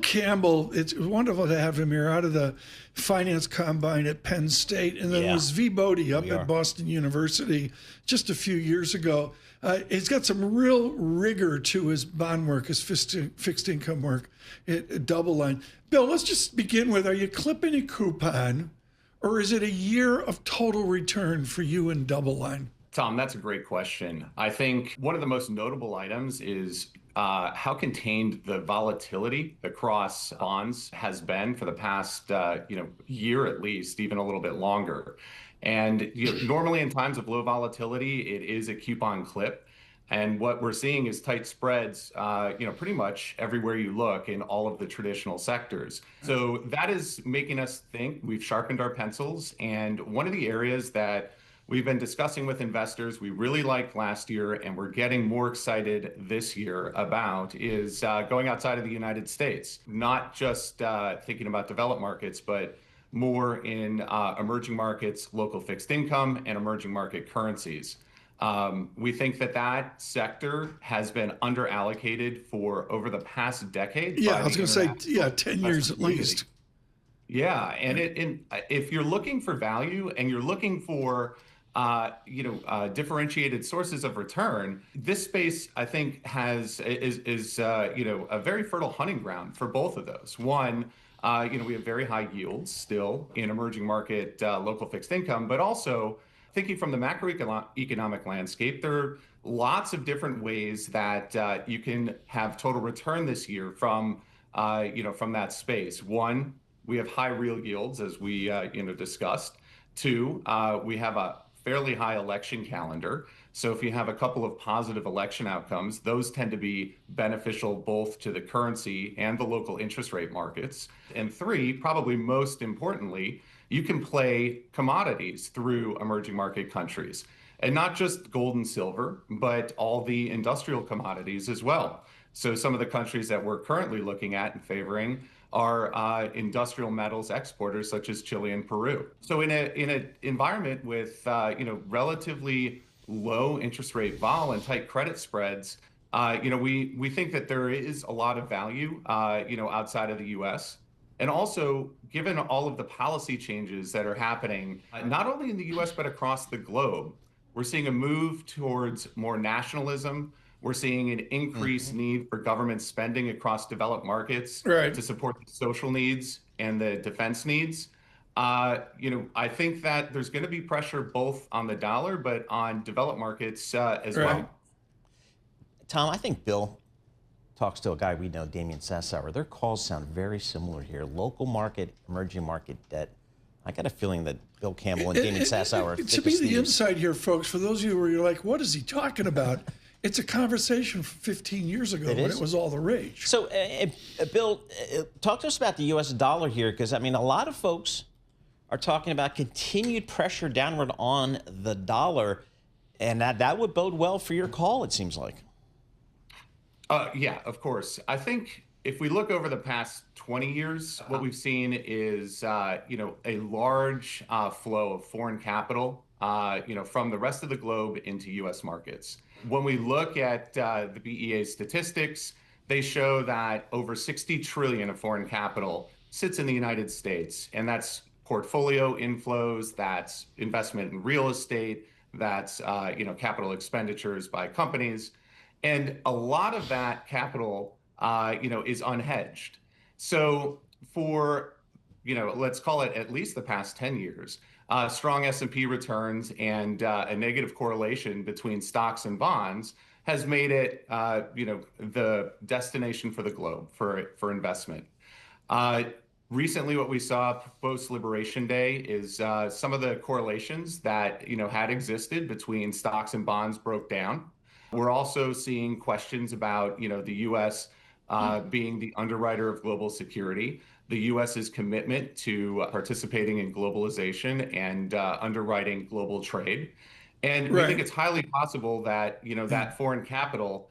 Campbell. It's wonderful to have him here out of the finance combine at Penn State. And then it was V. Bodie up at Boston University just a few years ago. He's got some real rigor to his bond work, his fixed income work at DoubleLine. Bill, let's just begin with, are you clipping a coupon, or is it a year of total return for you in DoubleLine? Tom, that's a great question. I think one of the most notable items is how contained the volatility across bonds has been for the past year at least, even a little bit longer. And normally in times of low volatility, it is a coupon clip. And what we're seeing is tight spreads, pretty much everywhere you look in all of the traditional sectors. So that is making us think we've sharpened our pencils. And one of the areas that we've been discussing with investors we really liked last year and we're getting more excited this year about is going outside of the United States, not just thinking about developed markets, but more in emerging markets, local fixed income, and emerging market currencies. We think that sector has been underallocated for over the past decade. Yeah, I was going to say, 10 years at least. Yeah, and if you're looking for value and you're looking for differentiated sources of return, this space I think is a very fertile hunting ground for both of those. One, we have very high yields still in emerging market local fixed income, but also thinking from the macroeconomic landscape, there are lots of different ways that you can have total return this year from that space. One, we have high real yields, as we discussed. Two, we have a fairly high election calendar. So if you have a couple of positive election outcomes, those tend to be beneficial both to the currency and the local interest rate markets. And three, probably most importantly, you can play commodities through emerging market countries. And not just gold and silver, but all the industrial commodities as well. So some of the countries that we're currently looking at and favoring are industrial metals exporters such as Chile and Peru. So in an environment with relatively low interest rate vol and tight credit spreads, we think that there is a lot of value outside of the U.S. And also, given all of the policy changes that are happening, not only in the U.S. but across the globe, we're seeing a move towards more nationalism. We're seeing an increased need for government spending across developed markets to support the social needs and the defense needs. I think that there's going to be pressure both on the dollar, but on developed markets as well. Tom, I think Bill talks to a guy we know, Damian Sassower. Their calls sound very similar here. Local market, emerging market debt. I got a feeling that Bill Campbell and Damian Sassower. To be the inside here, folks, for those of you where you're like, what is he talking about? It's a conversation from 15 years ago when it was all the rage. So, Bill, talk to us about the U.S. dollar here, because, I mean, a lot of folks are talking about continued pressure downward on the dollar, and that would bode well for your call, it seems like. Yeah, of course. I think if we look over the past 20 years, what we've seen is, a large flow of foreign capital, from the rest of the globe into U.S. markets. When we look at the BEA statistics, they show that over 60 trillion of foreign capital sits in the United States, and that's portfolio inflows, that's investment in real estate, that's capital expenditures by companies, and a lot of that capital is unhedged. So for let's call it at least the past 10 years. Strong S&P returns and a negative correlation between stocks and bonds has made it, the destination for the globe for investment. Recently, what we saw post-Liberation Day is some of the correlations that had existed between stocks and bonds broke down. We're also seeing questions about the U.S. Being the underwriter of global security. The U.S.'s commitment to participating in globalization and underwriting global trade. And we think it's highly possible that, that foreign capital,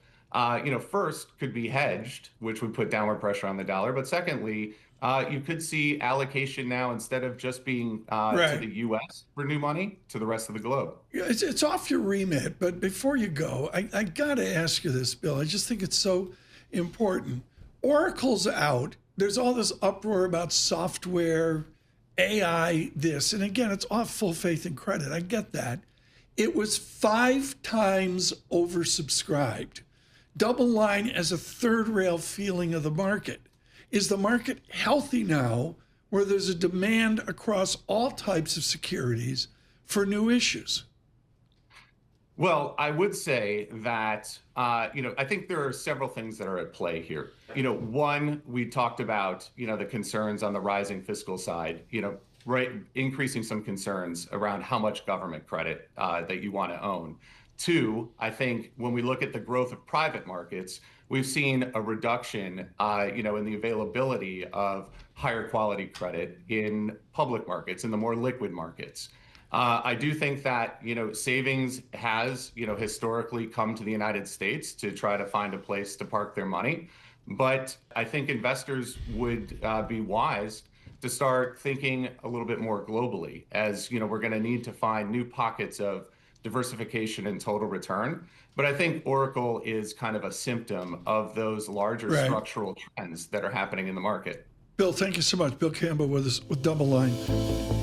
first could be hedged, which would put downward pressure on the dollar. But secondly, you could see allocation now, instead of just being to the U.S. for new money, to the rest of the globe. Yeah, it's off your remit. But before you go, I got to ask you this, Bill. I just think it's so important. Oracle's out. there's all this uproar about software, AI, this. And again, it's all full faith and credit. I get that. It was 5 times oversubscribed. DoubleLine as a third rail feeling of the market. Is the market healthy now where there's a demand across all types of securities for new issues? Well, I would say that, I think there are several things that are at play here. One, we talked about, the concerns on the rising fiscal side, right, increasing some concerns around how much government credit that you want to own. 2, I think when we look at the growth of private markets, we've seen a reduction, in the availability of higher quality credit in public markets, in the more liquid markets. I do think that, savings has, historically come to the United States to try to find a place to park their money. But I think investors would be wise to start thinking a little bit more globally, as, we're going to need to find new pockets of diversification and total return. But I think Oracle is kind of a symptom of those larger structural trends that are happening in the market. Bill, thank you so much. Bill Campbell with us with DoubleLine.